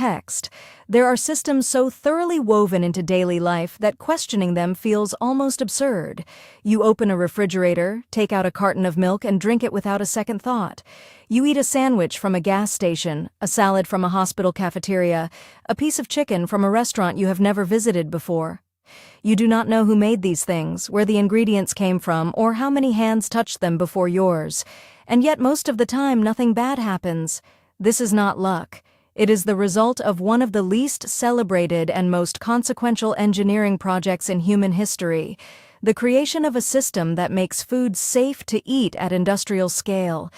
text. There are systems so thoroughly woven into daily life that questioning them feels almost absurd. You open a refrigerator, take out a carton of milk, and drink it without a second thought. You eat a sandwich from a gas station, a salad from a hospital cafeteria, a piece of chicken from a restaurant you have never visited before. You do not know who made these things, where the ingredients came from, or how many hands touched them before yours. And yet most of the time nothing bad happens. This is not luck. It is the result of one of the least celebrated and most consequential engineering projects in human history, the creation of a system that makes food safe to eat at industrial scale.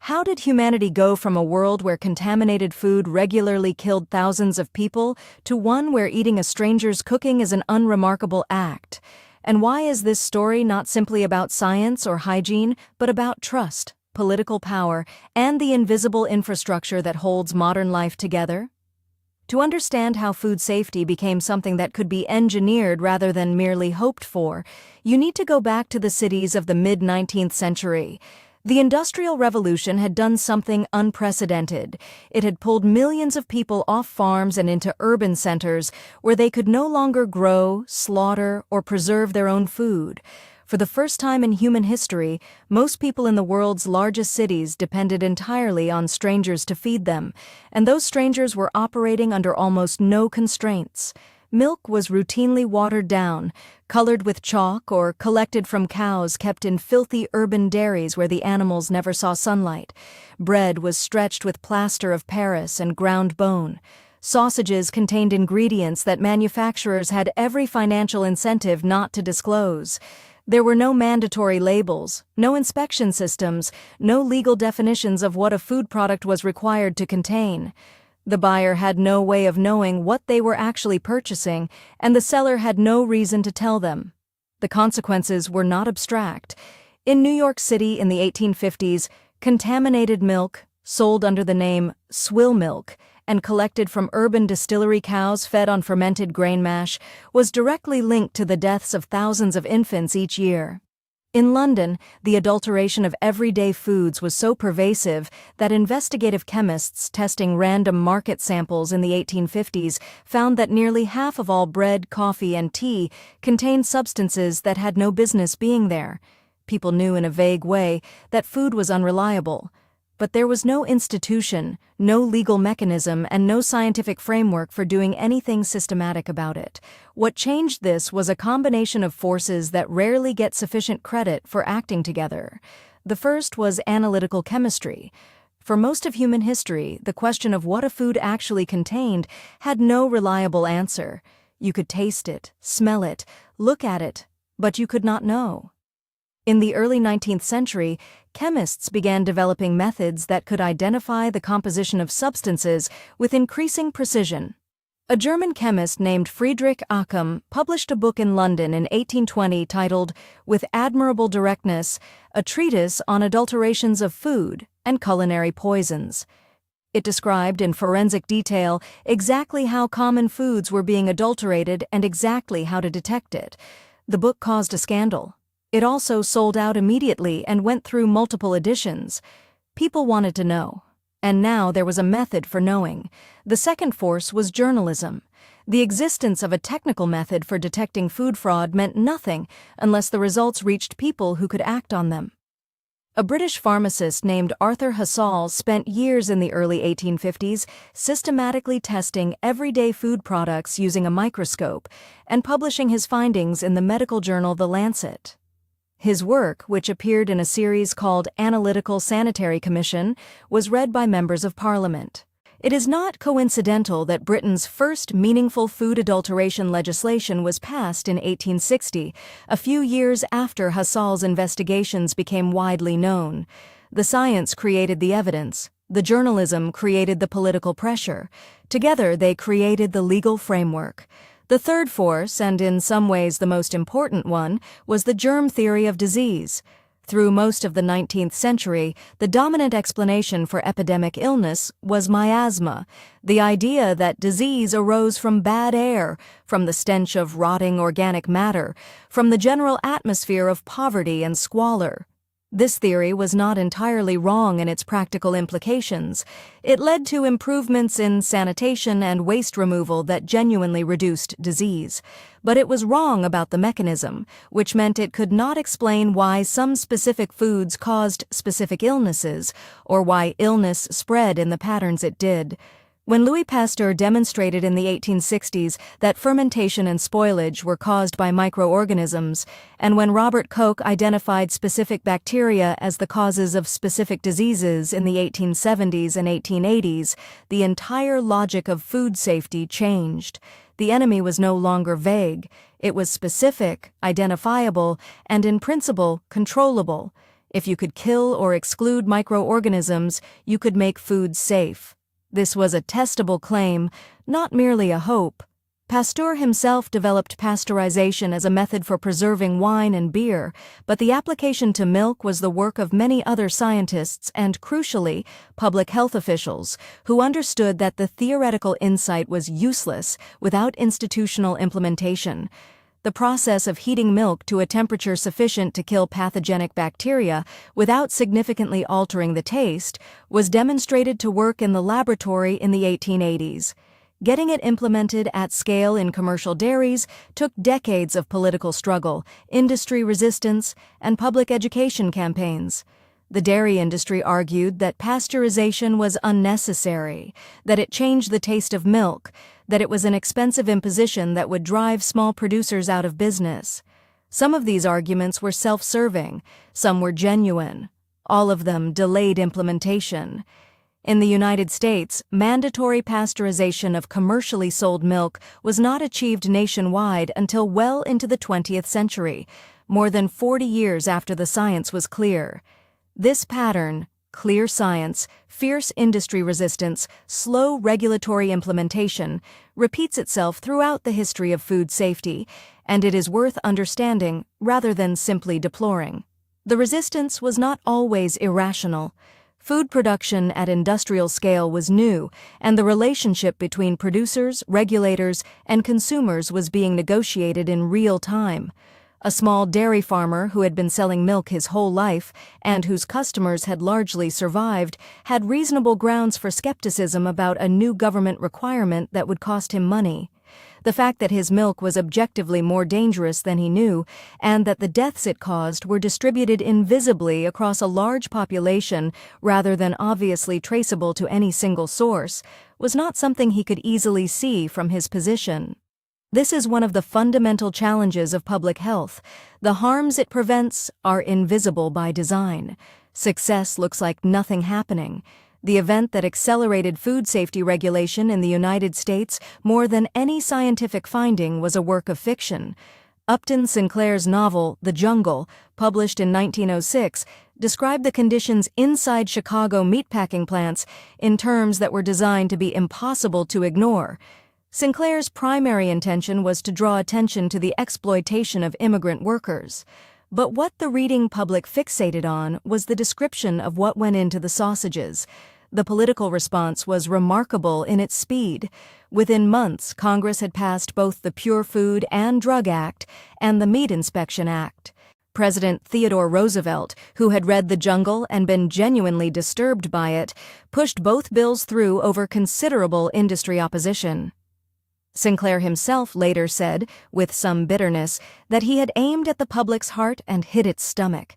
How did humanity go from a world where contaminated food regularly killed thousands of people to one where eating a stranger's cooking is an unremarkable act? And why is this story not simply about science or hygiene, but about trust, political power, and the invisible infrastructure that holds modern life together? To understand how food safety became something that could be engineered rather than merely hoped for, you need to go back to the cities of the mid-19th century. The Industrial Revolution had done something unprecedented. It had pulled millions of people off farms and into urban centers where they could no longer grow, slaughter, or preserve their own food. For the first time in human history, most people in the world's largest cities depended entirely on strangers to feed them, and those strangers were operating under almost no constraints. Milk was routinely watered down, colored with chalk, or collected from cows kept in filthy urban dairies where the animals never saw sunlight. Bread was stretched with plaster of Paris and ground bone. Sausages contained ingredients that manufacturers had every financial incentive not to disclose. There were no mandatory labels, no inspection systems, no legal definitions of what a food product was required to contain. The buyer had no way of knowing what they were actually purchasing, and the seller had no reason to tell them. The consequences were not abstract. In New York City in the 1850s, contaminated milk, sold under the name swill milk, and collected from urban distillery cows fed on fermented grain mash, was directly linked to the deaths of thousands of infants each year. In London, the adulteration of everyday foods was so pervasive that investigative chemists testing random market samples in the 1850s found that nearly half of all bread, coffee, and tea contained substances that had no business being there. People knew in a vague way that food was unreliable. But there was no institution, no legal mechanism, and no scientific framework for doing anything systematic about it. What changed this was a combination of forces that rarely get sufficient credit for acting together. The first was analytical chemistry. For most of human history, the question of what a food actually contained had no reliable answer. You could taste it, smell it, look at it, but you could not know. In the early 19th century, chemists began developing methods that could identify the composition of substances with increasing precision. A German chemist named Friedrich Occam published a book in London in 1820 titled, With Admirable Directness, a treatise on adulterations of food and culinary poisons. It described in forensic detail exactly how common foods were being adulterated and exactly how to detect it. The book caused a scandal. It also sold out immediately and went through multiple editions. People wanted to know. And now there was a method for knowing. The second force was journalism. The existence of a technical method for detecting food fraud meant nothing unless the results reached people who could act on them. A British pharmacist named Arthur Hassall spent years in the early 1850s systematically testing everyday food products using a microscope and publishing his findings in the medical journal The Lancet. His work, which appeared in a series called Analytical Sanitary Commission, was read by members of Parliament. It is not coincidental that Britain's first meaningful food adulteration legislation was passed in 1860, a few years after Hassall's investigations became widely known. The science created the evidence. The journalism created the political pressure. Together they created the legal framework. The third force, and in some ways the most important one, was the germ theory of disease. Through most of the 19th century, the dominant explanation for epidemic illness was miasma, the idea that disease arose from bad air, from the stench of rotting organic matter, from the general atmosphere of poverty and squalor. This theory was not entirely wrong in its practical implications. It led to improvements in sanitation and waste removal that genuinely reduced disease. But it was wrong about the mechanism, which meant it could not explain why some specific foods caused specific illnesses, or why illness spread in the patterns it did. When Louis Pasteur demonstrated in the 1860s that fermentation and spoilage were caused by microorganisms, and when Robert Koch identified specific bacteria as the causes of specific diseases in the 1870s and 1880s, the entire logic of food safety changed. The enemy was no longer vague. It was specific, identifiable, and in principle, controllable. If you could kill or exclude microorganisms, you could make food safe. This was a testable claim, not merely a hope. Pasteur himself developed pasteurization as a method for preserving wine and beer, but the application to milk was the work of many other scientists and, crucially, public health officials, who understood that the theoretical insight was useless without institutional implementation. The process of heating milk to a temperature sufficient to kill pathogenic bacteria without significantly altering the taste was demonstrated to work in the laboratory in the 1880s. Getting it implemented at scale in commercial dairies took decades of political struggle, industry resistance, and public education campaigns. The dairy industry argued that pasteurization was unnecessary, that it changed the taste of milk, that it was an expensive imposition that would drive small producers out of business. Some of these arguments were self-serving, some were genuine. All of them delayed implementation. In the United States, mandatory pasteurization of commercially sold milk was not achieved nationwide until well into the 20th century, more than 40 years after the science was clear. This pattern, clear science, fierce industry resistance, slow regulatory implementation, repeats itself throughout the history of food safety, and it is worth understanding rather than simply deploring. The resistance was not always irrational. Food production at industrial scale was new, and the relationship between producers, regulators, and consumers was being negotiated in real time. A small dairy farmer who had been selling milk his whole life and whose customers had largely survived had reasonable grounds for skepticism about a new government requirement that would cost him money. The fact that his milk was objectively more dangerous than he knew, and that the deaths it caused were distributed invisibly across a large population rather than obviously traceable to any single source, was not something he could easily see from his position. This is one of the fundamental challenges of public health. The harms it prevents are invisible by design. Success looks like nothing happening. The event that accelerated food safety regulation in the United States more than any scientific finding was a work of fiction. Upton Sinclair's novel, The Jungle, published in 1906, described the conditions inside Chicago meatpacking plants in terms that were designed to be impossible to ignore. Sinclair's primary intention was to draw attention to the exploitation of immigrant workers. But what the reading public fixated on was the description of what went into the sausages. The political response was remarkable in its speed. Within months, Congress had passed both the Pure Food and Drug Act and the Meat Inspection Act. President Theodore Roosevelt, who had read The Jungle and been genuinely disturbed by it, pushed both bills through over considerable industry opposition. Sinclair himself later said, with some bitterness, that he had aimed at the public's heart and hit its stomach.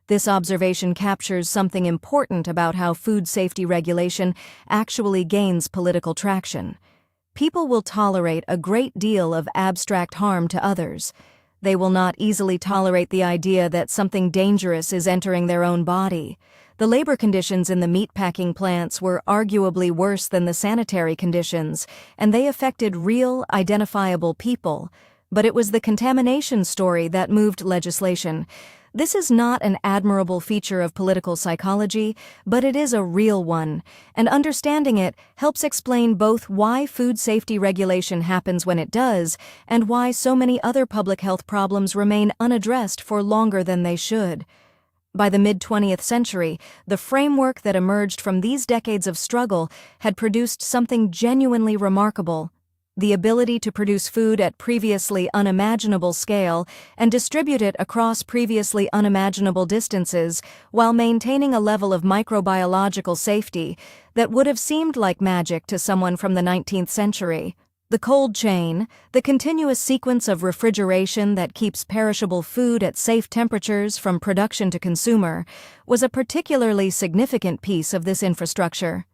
This observation captures something important about how food safety regulation actually gains political traction. People will tolerate a great deal of abstract harm to others. They will not easily tolerate the idea that something dangerous is entering their own body. The labor conditions in the meatpacking plants were arguably worse than the sanitary conditions, and they affected real, identifiable people. But it was the contamination story that moved legislation. This is not an admirable feature of political psychology, but it is a real one, and understanding it helps explain both why food safety regulation happens when it does, and why so many other public health problems remain unaddressed for longer than they should. By the mid-20th century, the framework that emerged from these decades of struggle had produced something genuinely remarkable: the ability to produce food at previously unimaginable scale and distribute it across previously unimaginable distances while maintaining a level of microbiological safety that would have seemed like magic to someone from the 19th century. The cold chain, the continuous sequence of refrigeration that keeps perishable food at safe temperatures from production to consumer, was a particularly significant piece of this infrastructure.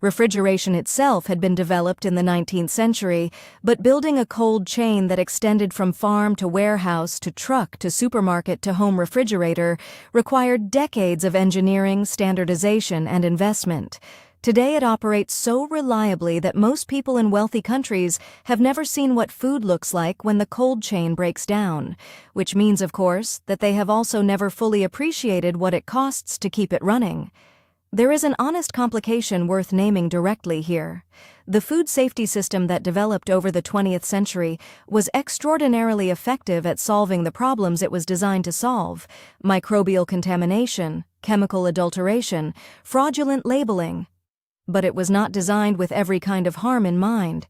Refrigeration itself had been developed in the 19th century, but building a cold chain that extended from farm to warehouse to truck to supermarket to home refrigerator required decades of engineering, standardization, and investment. Today it operates so reliably that most people in wealthy countries have never seen what food looks like when the cold chain breaks down, which means, of course, that they have also never fully appreciated what it costs to keep it running. There is an honest complication worth naming directly here. The food safety system that developed over the 20th century was extraordinarily effective at solving the problems it was designed to solve: microbial contamination, chemical adulteration, fraudulent labeling. But it was not designed with every kind of harm in mind.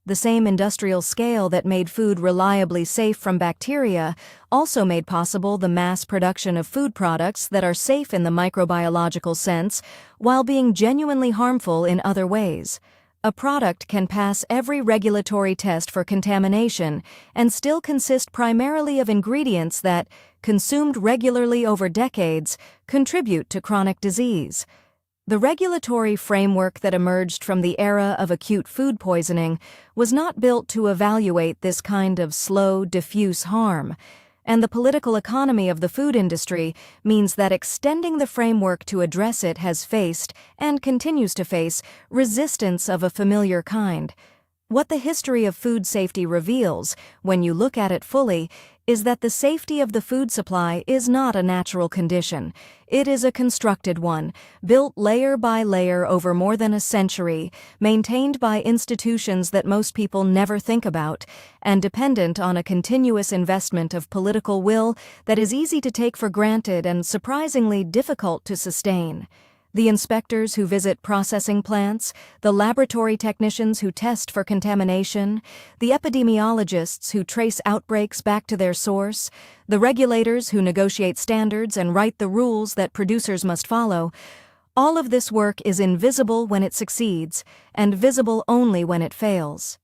The same industrial scale that made food reliably safe from bacteria also made possible the mass production of food products that are safe in the microbiological sense while being genuinely harmful in other ways. A product can pass every regulatory test for contamination and still consist primarily of ingredients that, consumed regularly over decades, contribute to chronic disease. The regulatory framework that emerged from the era of acute food poisoning was not built to evaluate this kind of slow, diffuse harm, and the political economy of the food industry means that extending the framework to address it has faced, and continues to face, resistance of a familiar kind. What the history of food safety reveals, when you look at it fully, is that the safety of the food supply is not a natural condition. It is a constructed one, built layer by layer over more than a century, maintained by institutions that most people never think about, and dependent on a continuous investment of political will that is easy to take for granted and surprisingly difficult to sustain. The inspectors who visit processing plants, the laboratory technicians who test for contamination, the epidemiologists who trace outbreaks back to their source, the regulators who negotiate standards and write the rules that producers must follow, all of this work is invisible when it succeeds, and visible only when it fails.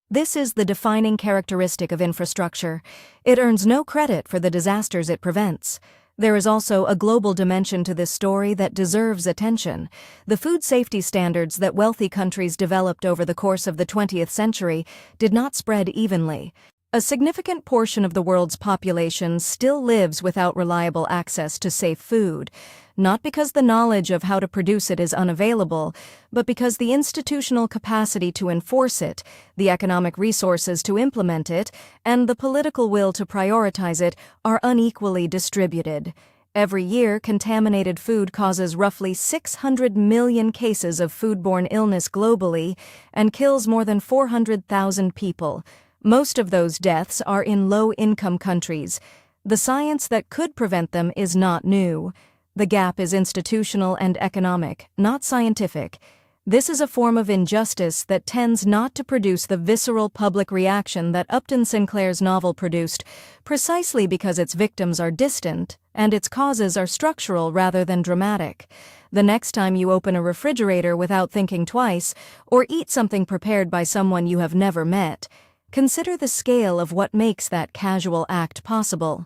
This is the defining characteristic of infrastructure. It earns no credit for the disasters it prevents. There is also a global dimension to this story that deserves attention. The food safety standards that wealthy countries developed over the course of the 20th century did not spread evenly. A significant portion of the world's population still lives without reliable access to safe food, not because the knowledge of how to produce it is unavailable, but because the institutional capacity to enforce it, the economic resources to implement it, and the political will to prioritize it are unequally distributed. Every year, contaminated food causes roughly 600 million cases of foodborne illness globally and kills more than 400,000 people. Most of those deaths are in low-income countries. The science that could prevent them is not new. The gap is institutional and economic, not scientific. This is a form of injustice that tends not to produce the visceral public reaction that Upton Sinclair's novel produced, precisely because its victims are distant and its causes are structural rather than dramatic. The next time you open a refrigerator without thinking twice, or eat something prepared by someone you have never met, consider the scale of what makes that casual act possible.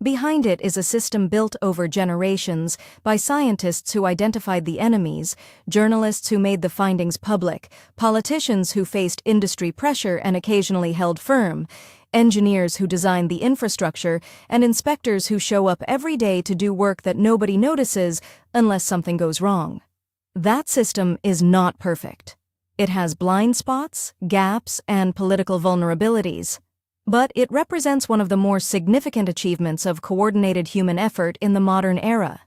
Behind it is a system built over generations by scientists who identified the enemies, journalists who made the findings public, politicians who faced industry pressure and occasionally held firm, engineers who designed the infrastructure, and inspectors who show up every day to do work that nobody notices unless something goes wrong. That system is not perfect. It has blind spots, gaps, and political vulnerabilities. But it represents one of the more significant achievements of coordinated human effort in the modern era.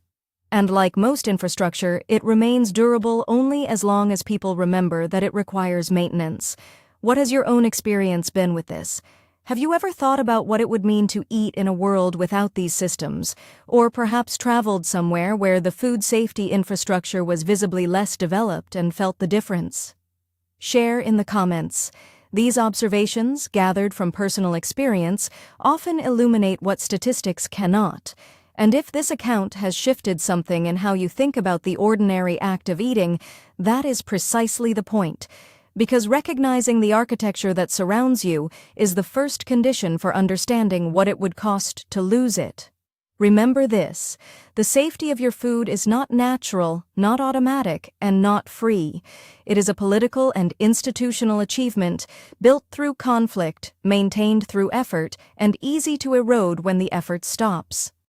And like most infrastructure, it remains durable only as long as people remember that it requires maintenance. What has your own experience been with this? Have you ever thought about what it would mean to eat in a world without these systems, or perhaps traveled somewhere where the food safety infrastructure was visibly less developed and felt the difference? Share in the comments. These observations, gathered from personal experience, often illuminate what statistics cannot. And if this account has shifted something in how you think about the ordinary act of eating, that is precisely the point. Because recognizing the architecture that surrounds you is the first condition for understanding what it would cost to lose it. Remember this: the safety of your food is not natural, not automatic, and not free. It is a political and institutional achievement, built through conflict, maintained through effort, and easy to erode when the effort stops.